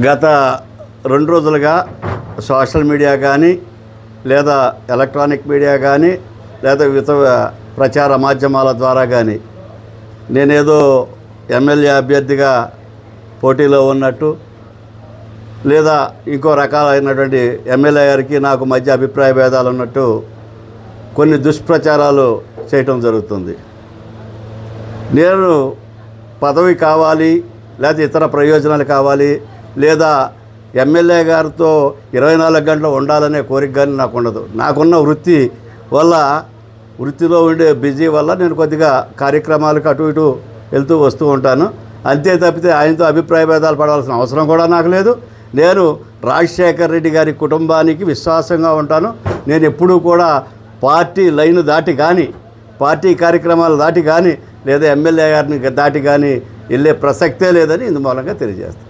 గత 2 రోజులుగా social media కానీ లేదా ఎలక్ట్రానిక్ మీడియా కానీ లేదా వివిధ ప్రచార మాధ్యమాల ద్వారా కానీ నేనేదో ఎమ్మెల్యే అభ్యర్థిగా పోటీలో ఉన్నట్టు లేదా ఇంకో రకాలైనటువంటి ఎమ్మెల్యే గారికి నాకు మధ్య అభిప్రాయ భేదాలు ఉన్నట్టు కొన్ని దుష్ప్రచారాలు చేయటం జరుగుతుంది. నేను పదవి కావాలి లేదా ఇతర ప్రయోజనాలు కావాలి లేదా ఎమ్మెల్యే గారితో 24 గంటలు ఉండాలనే కోరిక కానీ నాకు ఉండదు. నాకున్న వృత్తి వల్ల వృత్తిలో ఉండే బిజీ వల్ల నేను కొద్దిగా కార్యక్రమాలకు అటు ఇటు వెళ్తూ వస్తూ ఉంటాను. అంతే తప్పితే ఆయనతో అభిప్రాయ భేదాలు పడాల్సిన అవసరం కూడా నాకు లేదు. నేను రాజశేఖర్ రెడ్డి గారి కుటుంబానికి విశ్వాసంగా ఉంటాను. నేను ఎప్పుడూ కూడా పార్టీ లైన్ దాటి కానీ పార్టీ కార్యక్రమాలు దాటి కానీ లేదా ఎమ్మెల్యే గారిని దాటి కానీ వెళ్ళే ప్రసక్తే లేదని ఇందు మూలంగా తెలియజేస్తాను.